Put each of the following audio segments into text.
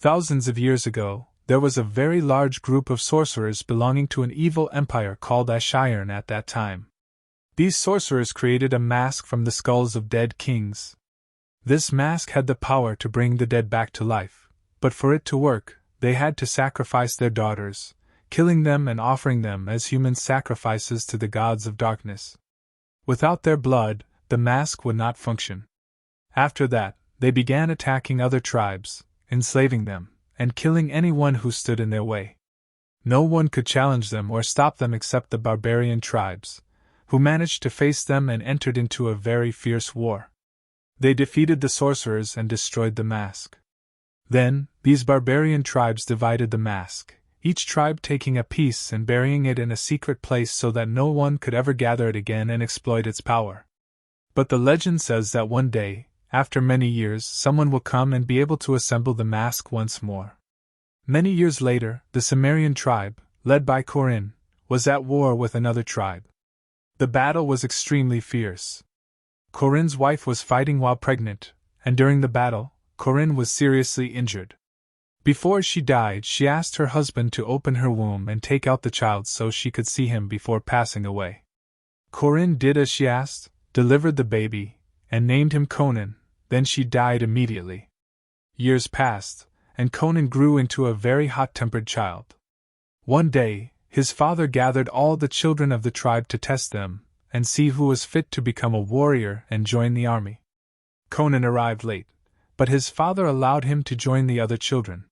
Thousands of years ago, there was a very large group of sorcerers belonging to an evil empire called C0nan at that time. These sorcerers created a mask from the skulls of dead kings. This mask had the power to bring the dead back to life, but for it to work, they had to sacrifice their daughters, killing them and offering them as human sacrifices to the gods of darkness. Without their blood, the mask would not function. After that, they began attacking other tribes, enslaving them, and killing anyone who stood in their way. No one could challenge them or stop them except the barbarian tribes, who managed to face them and entered into a very fierce war. They defeated the sorcerers and destroyed the mask. Then, these barbarian tribes divided the mask, each tribe taking a piece and burying it in a secret place so that no one could ever gather it again and exploit its power. But the legend says that one day, after many years, someone will come and be able to assemble the mask once more. Many years later, the Sumerian tribe, led by Conan, was at war with another tribe. The battle was extremely fierce. Conan's wife was fighting while pregnant, and during the battle, Conan was seriously injured. Before she died, she asked her husband to open her womb and take out the child so she could see him before passing away. Conan did as she asked, delivered the baby, and named him Conan. Then she died immediately. Years passed, and Conan grew into a very hot-tempered child. One day, his father gathered all the children of the tribe to test them, and see who was fit to become a warrior and join the army. Conan arrived late, but his father allowed him to join the other children.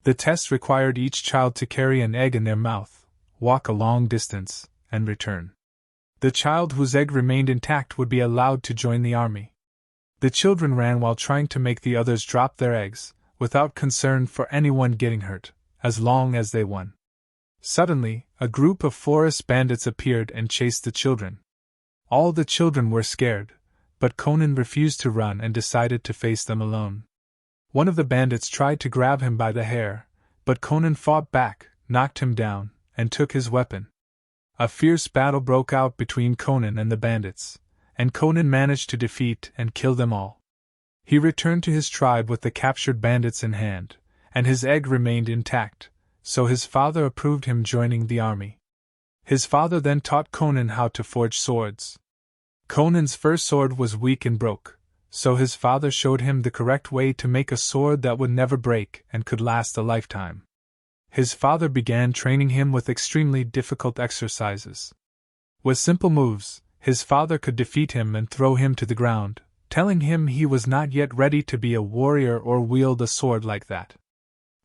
The test required each child to carry an egg in their mouth, walk a long distance, and return. The child whose egg remained intact would be allowed to join the army. The children ran while trying to make the others drop their eggs, without concern for anyone getting hurt, as long as they won. Suddenly, a group of forest bandits appeared and chased the children. All the children were scared, but Conan refused to run and decided to face them alone. One of the bandits tried to grab him by the hair, but Conan fought back, knocked him down, and took his weapon. A fierce battle broke out between Conan and the bandits, and Conan managed to defeat and kill them all. He returned to his tribe with the captured bandits in hand, and his egg remained intact, so his father approved him joining the army. His father then taught Conan how to forge swords. Conan's first sword was weak and broke, so his father showed him the correct way to make a sword that would never break and could last a lifetime. His father began training him with extremely difficult exercises. With simple moves, his father could defeat him and throw him to the ground, telling him he was not yet ready to be a warrior or wield a sword like that.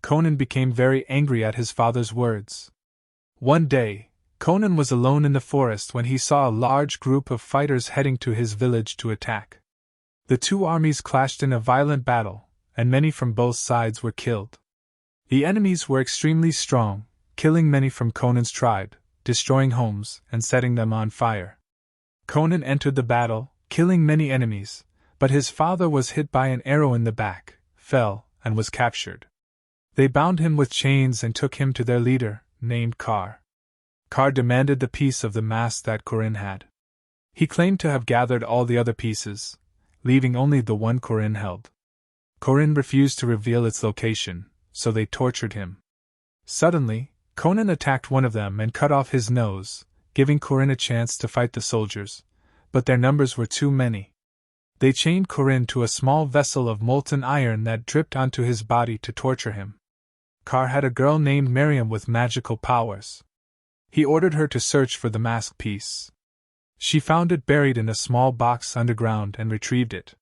Conan became very angry at his father's words. One day, Conan was alone in the forest when he saw a large group of fighters heading to his village to attack. The two armies clashed in a violent battle, and many from both sides were killed. The enemies were extremely strong, killing many from Conan's tribe, destroying homes and setting them on fire. Conan entered the battle, killing many enemies, but his father was hit by an arrow in the back, fell, and was captured. They bound him with chains and took him to their leader, named Carr. Carr demanded the piece of the mask that Conan had. He claimed to have gathered all the other pieces, leaving only the one Conan held. Conan refused to reveal its location, so they tortured him. Suddenly, Conan attacked one of them and cut off his nose, giving Conan a chance to fight the soldiers, but their numbers were too many. They chained Conan to a small vessel of molten iron that dripped onto his body to torture him. Carr had a girl named Miriam with magical powers. He ordered her to search for the mask piece. She found it buried in a small box underground and retrieved it.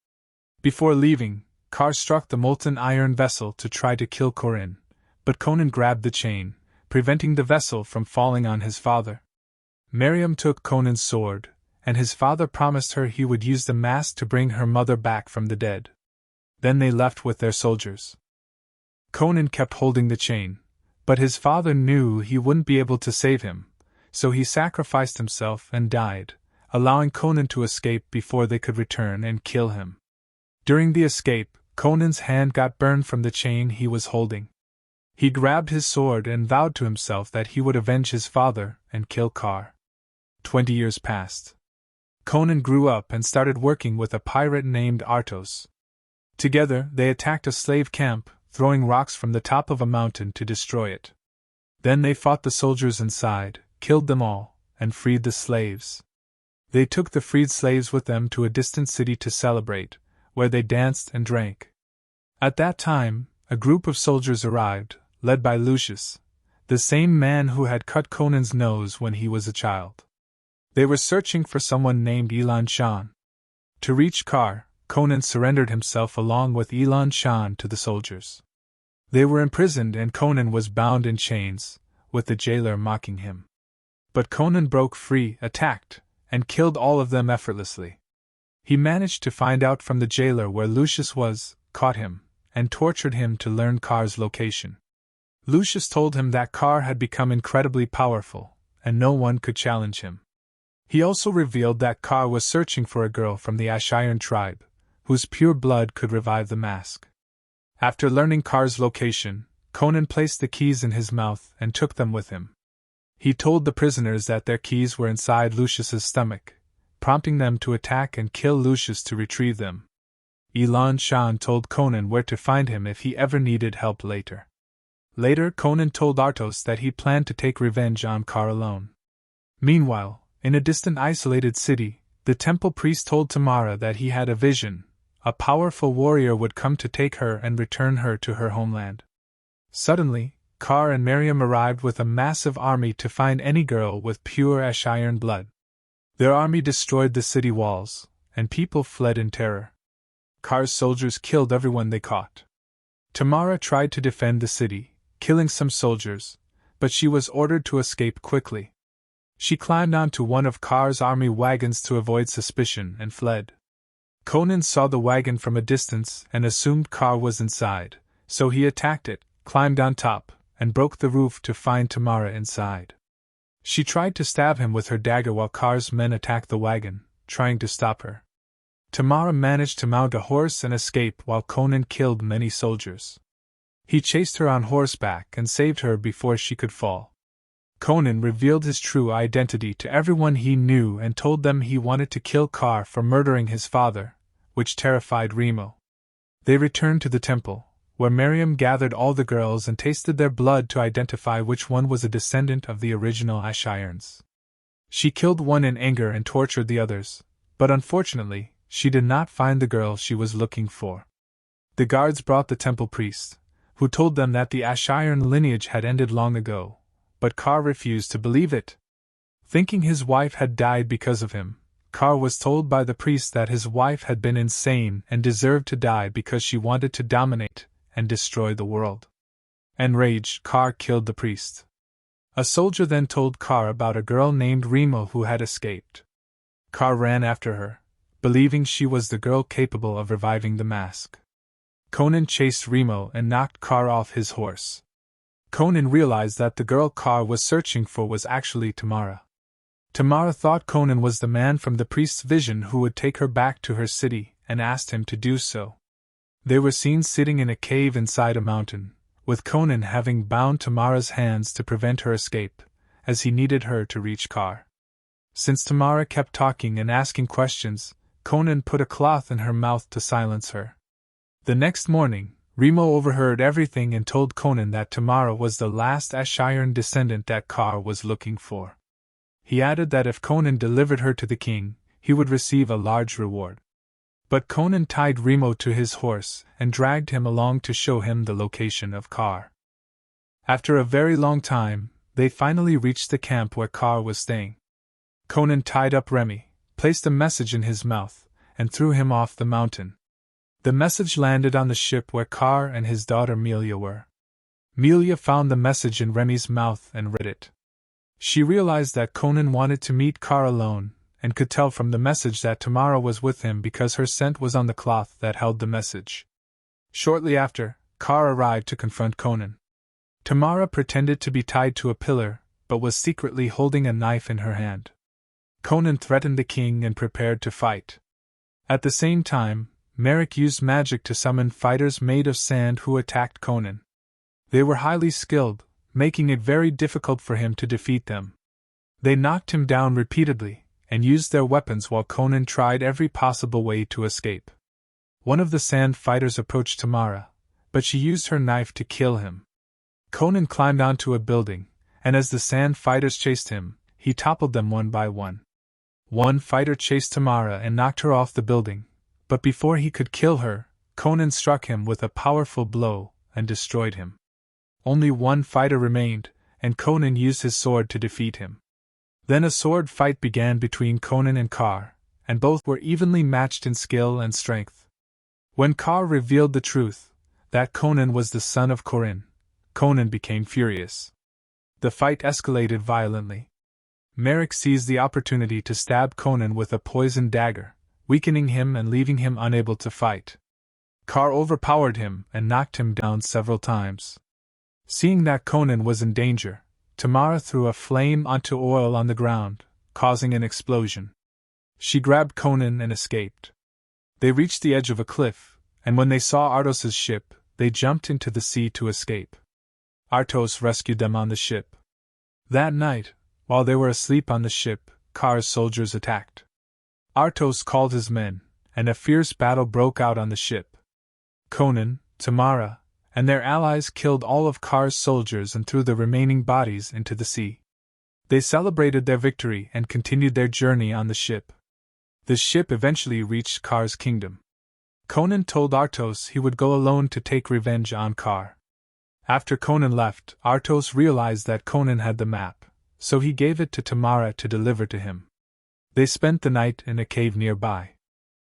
Before leaving, Carr struck the molten iron vessel to try to kill Conan, but Conan grabbed the chain, preventing the vessel from falling on his father. Miriam took Conan's sword, and his father promised her he would use the mask to bring her mother back from the dead. Then they left with their soldiers. Conan kept holding the chain, but his father knew he wouldn't be able to save him, so he sacrificed himself and died, allowing Conan to escape before they could return and kill him. During the escape, Conan's hand got burned from the chain he was holding. He grabbed his sword and vowed to himself that he would avenge his father and kill Carr. 20 years passed. Conan grew up and started working with a pirate named Artos. Together, they attacked a slave camp, throwing rocks from the top of a mountain to destroy it. Then they fought the soldiers inside, killed them all, and freed the slaves. They took the freed slaves with them to a distant city to celebrate, where they danced and drank. At that time, a group of soldiers arrived, led by Lucius, the same man who had cut Conan's nose when he was a child. They were searching for someone named C0nan. To reach Carr, Conan surrendered himself along with C0nan to the soldiers. They were imprisoned and Conan was bound in chains, with the jailer mocking him. But Conan broke free, attacked, and killed all of them effortlessly. He managed to find out from the jailer where Lucius was, caught him, and tortured him to learn Carr's location. Lucius told him that Carr had become incredibly powerful, and no one could challenge him. He also revealed that Carr was searching for a girl from the Ashiran tribe, whose pure blood could revive the mask. After learning Carr's location, Conan placed the keys in his mouth and took them with him. He told the prisoners that their keys were inside Lucius's stomach, prompting them to attack and kill Lucius to retrieve them. C0nan told Conan where to find him if he ever needed help later. Later, Conan told Arthos that he planned to take revenge on Carr alone. Meanwhile, in a distant isolated city, the temple priest told Tamara that he had a vision. A powerful warrior would come to take her and return her to her homeland. Suddenly, Carr and Miriam arrived with a massive army to find any girl with pure Ashiran blood. Their army destroyed the city walls, and people fled in terror. Carr's soldiers killed everyone they caught. Tamara tried to defend the city, killing some soldiers, but she was ordered to escape quickly. She climbed onto one of Carr's army wagons to avoid suspicion and fled. Conan saw the wagon from a distance and assumed Carr was inside, so he attacked it, climbed on top, and broke the roof to find Tamara inside. She tried to stab him with her dagger while Carr's men attacked the wagon, trying to stop her. Tamara managed to mount a horse and escape while Conan killed many soldiers. He chased her on horseback and saved her before she could fall. Conan revealed his true identity to everyone he knew and told them he wanted to kill Carr for murdering his father, which terrified Remo. They returned to the temple, where Miriam gathered all the girls and tasted their blood to identify which one was a descendant of the original Ashirans. She killed one in anger and tortured the others, but unfortunately, she did not find the girl she was looking for. The guards brought the temple priest, who told them that the Ashiran lineage had ended long ago, but Carr refused to believe it. Thinking his wife had died because of him, Carr was told by the priest that his wife had been insane and deserved to die because she wanted to dominate and destroy the world. Enraged, Carr killed the priest. A soldier then told Carr about a girl named Remo who had escaped. Carr ran after her, believing she was the girl capable of reviving the mask. Conan chased Remo and knocked Carr off his horse. Conan realized that the girl Carr was searching for was actually Tamara. Tamara thought Conan was the man from the priest's vision who would take her back to her city, and asked him to do so. They were seen sitting in a cave inside a mountain, with Conan having bound Tamara's hands to prevent her escape, as he needed her to reach Carr. Since Tamara kept talking and asking questions, Conan put a cloth in her mouth to silence her. The next morning, Remo overheard everything and told Conan that Tamara was the last Ashiran descendant that Carr was looking for. He added that if Conan delivered her to the king, he would receive a large reward. But Conan tied Remo to his horse and dragged him along to show him the location of Carr. After a very long time, they finally reached the camp where Carr was staying. Conan tied up Remy, placed a message in his mouth, and threw him off the mountain. The message landed on the ship where Carr and his daughter Melia were. Melia found the message in Remy's mouth and read it. She realized that Conan wanted to meet Carr alone, and could tell from the message that Tamara was with him because her scent was on the cloth that held the message. Shortly after, Carr arrived to confront Conan. Tamara pretended to be tied to a pillar, but was secretly holding a knife in her hand. Conan threatened the king and prepared to fight. At the same time, Merrick used magic to summon fighters made of sand who attacked Conan. They were highly skilled, making it very difficult for him to defeat them. They knocked him down repeatedly, and used their weapons while Conan tried every possible way to escape. One of the sand fighters approached Tamara, but she used her knife to kill him. Conan climbed onto a building, and as the sand fighters chased him, he toppled them one by one. One fighter chased Tamara and knocked her off the building, but before he could kill her, Conan struck him with a powerful blow and destroyed him. Only one fighter remained, and Conan used his sword to defeat him. Then a sword fight began between Conan and Carr, and both were evenly matched in skill and strength. When Carr revealed the truth, that Conan was the son of Corin, Conan became furious. The fight escalated violently. Merrick seized the opportunity to stab Conan with a poisoned dagger, weakening him and leaving him unable to fight. Carr overpowered him and knocked him down several times. Seeing that Conan was in danger, Tamara threw a flame onto oil on the ground, causing an explosion. She grabbed Conan and escaped. They reached the edge of a cliff, and when they saw Artos's ship, they jumped into the sea to escape. Artos rescued them on the ship. That night, while they were asleep on the ship, Carr's soldiers attacked. Artos called his men, and a fierce battle broke out on the ship. Conan, Tamara, and their allies killed all of Carr's soldiers and threw the remaining bodies into the sea. They celebrated their victory and continued their journey on the ship. The ship eventually reached Carr's kingdom. Conan told Artos he would go alone to take revenge on Carr. After Conan left, Artos realized that Conan had the map, so he gave it to Tamara to deliver to him. They spent the night in a cave nearby.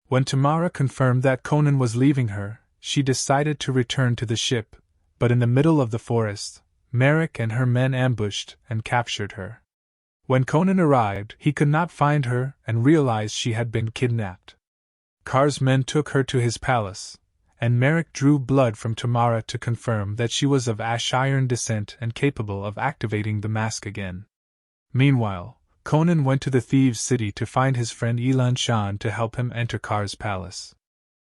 When Tamara confirmed that Conan was leaving her, she decided to return to the ship, but in the middle of the forest, Merrick and her men ambushed and captured her. When Conan arrived, he could not find her and realized she had been kidnapped. Carr's men took her to his palace, and Merrick drew blood from Tamara to confirm that she was of Ashiron descent and capable of activating the mask again. Meanwhile, Conan went to the thieves' city to find his friend Shan to help him enter Carr's palace.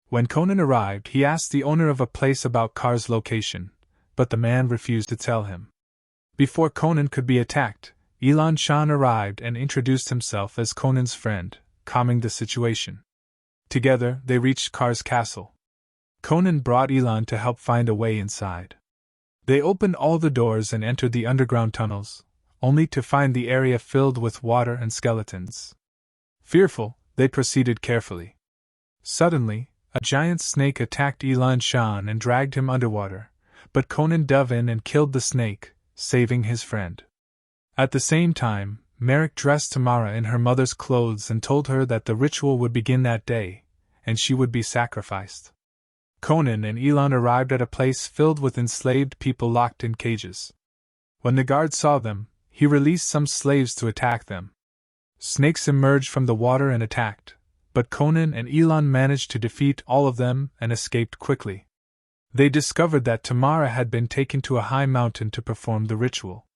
When Conan arrived, he asked the owner of a place about Carr's location, but the man refused to tell him. Before Conan could be attacked, Shan arrived and introduced himself as Conan's friend, calming the situation. Together, they reached Carr's castle. Conan brought Elan to help find a way inside. They opened all the doors and entered the underground tunnels, only to find the area filled with water and skeletons. Fearful, they proceeded carefully. Suddenly, a giant snake attacked Shan and dragged him underwater, but Conan dove in and killed the snake, saving his friend. At the same time, Merrick dressed Tamara in her mother's clothes and told her that the ritual would begin that day, and she would be sacrificed. Conan and Elan arrived at a place filled with enslaved people locked in cages. When the guard saw them, he released some slaves to attack them. Snakes emerged from the water and attacked, but Conan and Elan managed to defeat all of them and escaped quickly. They discovered that Tamara had been taken to a high mountain to perform the ritual.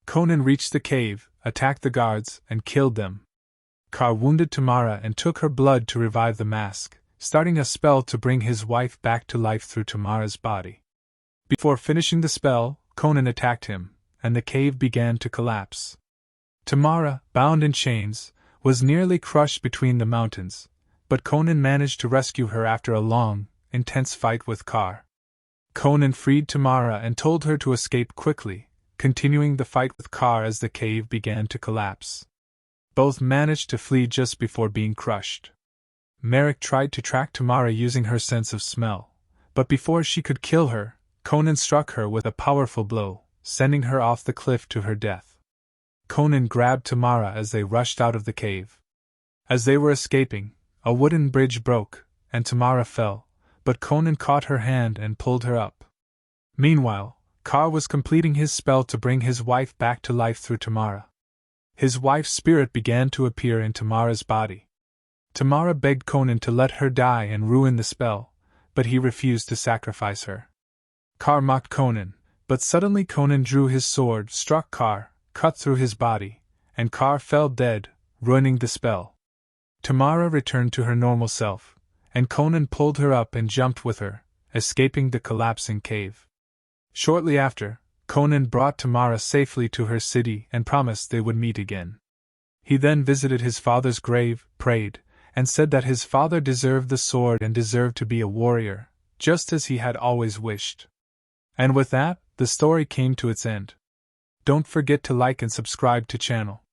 Conan reached the cave, attacked the guards, and killed them. Carr wounded Tamara and took her blood to revive the mask, starting a spell to bring his wife back to life through Tamara's body. Before finishing the spell, Conan attacked him, and the cave began to collapse. Tamara, bound in chains, was nearly crushed between the mountains, but Conan managed to rescue her after a long, intense fight with Carr. Conan freed Tamara and told her to escape quickly, continuing the fight with Carr as the cave began to collapse. Both managed to flee just before being crushed. Merrick tried to track Tamara using her sense of smell, but before she could kill her, Conan struck her with a powerful blow, sending her off the cliff to her death. Conan grabbed Tamara as they rushed out of the cave. As they were escaping, a wooden bridge broke, and Tamara fell, but Conan caught her hand and pulled her up. Meanwhile, Carr was completing his spell to bring his wife back to life through Tamara. His wife's spirit began to appear in Tamara's body. Tamara begged Conan to let her die and ruin the spell, but he refused to sacrifice her. Carr mocked Conan, but suddenly Conan drew his sword, struck Carr, cut through his body, and Carr fell dead, ruining the spell. Tamara returned to her normal self, and Conan pulled her up and jumped with her, escaping the collapsing cave. Shortly after, Conan brought Tamara safely to her city and promised they would meet again. He then visited his father's grave, prayed, and said that his father deserved the sword and deserved to be a warrior, just as he had always wished. And with that, the story came to its end. Don't forget to like and subscribe to channel.